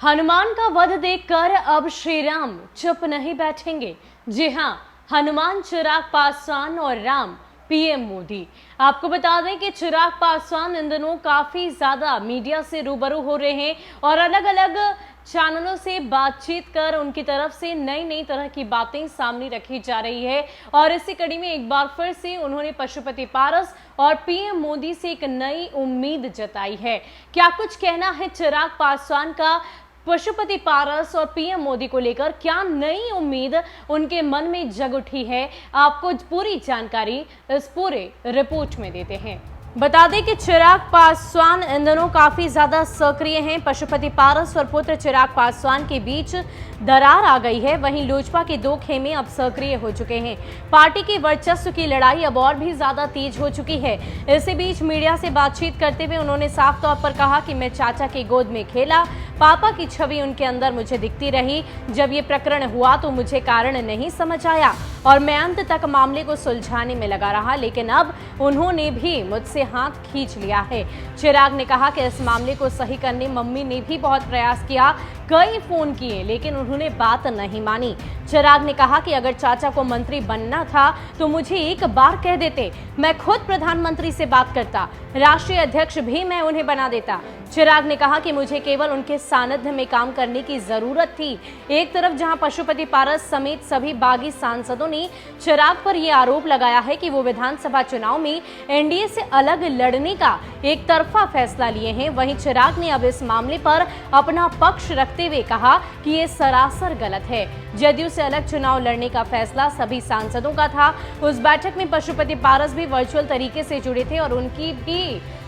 हनुमान का वध देखकर अब श्री राम चुप नहीं बैठेंगे। जी हां, हनुमान, चिराग पासवान और राम पीएम मोदी। आपको बता दें कि चिराग पासवान इन दिनों काफी ज्यादा मीडिया से रूबरू हो रहे हैं और अलग अलग चैनलों से बातचीत कर उनकी तरफ से नई नई तरह की बातें सामने रखी जा रही है। और इसी कड़ी में एक बार फिर से उन्होंने पशुपति पारस और पीएम मोदी से एक नई उम्मीद जताई है। क्या कुछ कहना है चिराग पासवान का पशुपति पारस और पीएम मोदी को लेकर, क्या नई उम्मीद उनके मन में जग उठी है? आपको पूरी जानकारी इस पूरे रिपोर्ट में देते हैं। बता दें कि चिराग पासवान इन दिनों काफी ज्यादा सक्रिय हैं। पशुपति पारस और पुत्र चिराग पासवान के बीच दरार आ गई है। वहीं लोजपा के दो खेमे अब सक्रिय हो चुके हैं। पार्टी की वर्चस्व की लड़ाई अब और भी ज्यादा तेज हो चुकी है। इसी बीच मीडिया से बातचीत करते हुए उन्होंने साफ तौर पर कहा कि मैं चाचा की गोद में खेला, पापा की छवि उनके अंदर मुझे दिखती रही। जब ये प्रकरण हुआ तो मुझे कारण नहीं समझ आया और मैं अंत तक मामले को सुलझाने में लगा रहा, लेकिन अब उन्होंने भी मुझसे हाथ खींच लिया है। चिराग ने कहा कि इस मामले को सही करने मम्मी ने भी बहुत प्रयास किया, कई फोन किए, लेकिन उन्होंने बात नहीं मानी। चिराग ने कहा कि अगर चाचा को मंत्री बनना था तो मुझे एक बार कह देते, मैं खुद प्रधानमंत्री से बात करता, राष्ट्रीय अध्यक्ष भी मैं उन्हें बना देता। चिराग ने कहा कि मुझे केवल उनके सानिध्य में काम करने की जरूरत थी। एक तरफ जहां पशुपति पारस समेत सभी बागी सांसदों ने चिराग पर यह आरोप लगाया है कि वो विधानसभा चुनाव में एनडीए से अलग लड़ने का एक तरफा फैसला लिए हैं, वहीं चिराग ने अब इस मामले पर अपना पक्ष रखते हुए कहा कि ये सरासर गलत है। जदयू से अलग चुनाव लड़ने का फैसला सभी सांसदों का था। उस बैठक में पशुपति पारस भी वर्चुअल तरीके से जुड़े थे और उनकी भी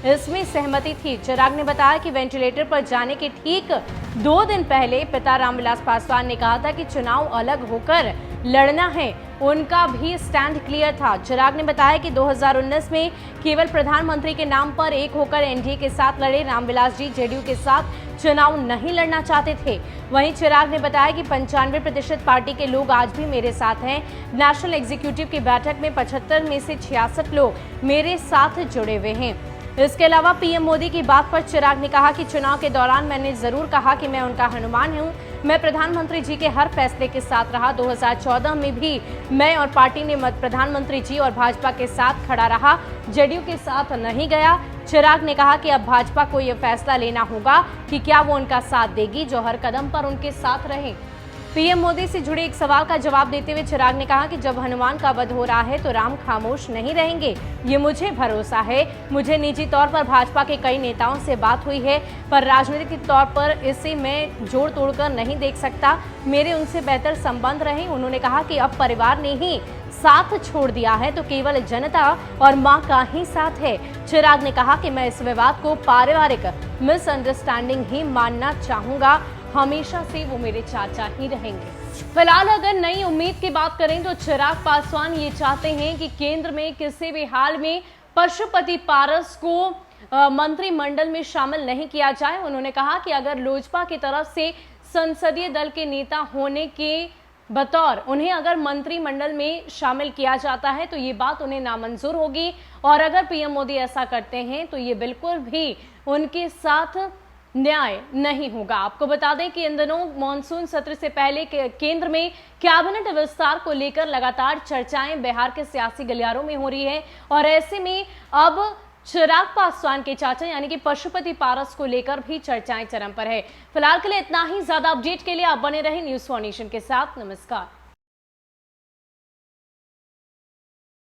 इसमें सहमति थी। चिराग ने बताया कि वेंटिलेटर पर जाने के ठीक 2 दिन पहले पिता रामविलास पासवान ने कहा था कि चुनाव अलग होकर लड़ना है। उनका भी स्टैंड क्लियर था। चिराग ने बताया कि 2019 में केवल प्रधानमंत्री के नाम पर एक होकर एनडीए के साथ लड़े रामविलास जी जेडीयू के साथ चुनाव नहीं लड़ना चाहते थे। वहीं चिराग ने बताया कि 95% पार्टी के लोग आज भी मेरे साथ हैं। नेशनल एग्जीक्यूटिव की बैठक में 75 में से 66 लोग मेरे साथ जुड़े हुए हैं। इसके अलावा पीएम मोदी की बात पर चिराग ने कहा कि चुनाव के दौरान मैंने जरूर कहा कि मैं उनका हनुमान हूं। मैं प्रधानमंत्री जी के हर फैसले के साथ रहा। 2014 में भी मैं और पार्टी ने प्रधानमंत्री जी और भाजपा के साथ खड़ा रहा, जेडीयू के साथ नहीं गया। चिराग ने कहा कि अब भाजपा को यह फैसला लेना होगा कि क्या वो उनका साथ देगी जो हर कदम पर उनके साथ रहे। पीएम मोदी से जुड़े एक सवाल का जवाब देते हुए चिराग ने कहा कि जब हनुमान का वध हो रहा है तो राम खामोश नहीं रहेंगे, ये मुझे भरोसा है। मुझे निजी तौर पर भाजपा के कई नेताओं से बात हुई है, पर राजनीतिक तौर पर इसे मैं जोड़ तोड़कर नहीं देख सकता। मेरे उनसे बेहतर संबंध रहे। उन्होंने कहा कि अब परिवार ने ही साथ छोड़ दिया है तो केवल जनता और मां का ही साथ है। चिराग ने कहा कि मैं इस विवाद को पारिवारिक मिसअंडरस्टैंडिंग ही मानना चाहूंगा, हमेशा से वो मेरे चाचा ही रहेंगे। फिलहाल अगर नई उम्मीद की बात करें तो चिराग पासवान ये चाहते हैं कि केंद्र में किसी भी हाल में पशुपति पारस को मंत्रिमंडल में शामिल नहीं किया जाए। उन्होंने कहा कि अगर लोजपा की तरफ से संसदीय दल के नेता होने के बतौर उन्हें अगर मंत्रिमंडल में शामिल किया जाता है तो ये बात उन्हें नामंजूर होगी, और अगर पीएम मोदी ऐसा करते हैं तो ये बिल्कुल भी उनके साथ न्याय नहीं होगा। आपको बता दें कि इन दिनों मॉनसून सत्र से पहले केंद्र में कैबिनेट विस्तार को लेकर लगातार चर्चाएं बिहार के सियासी गलियारों में हो रही है, और ऐसे में अब चिराग पासवान के चाचा यानी कि पशुपति पारस को लेकर भी चर्चाएं चरम पर है। फिलहाल के लिए इतना ही। ज्यादा अपडेट के लिए आप बने रहे न्यूज़ फॉर नेशन के साथ। नमस्कार।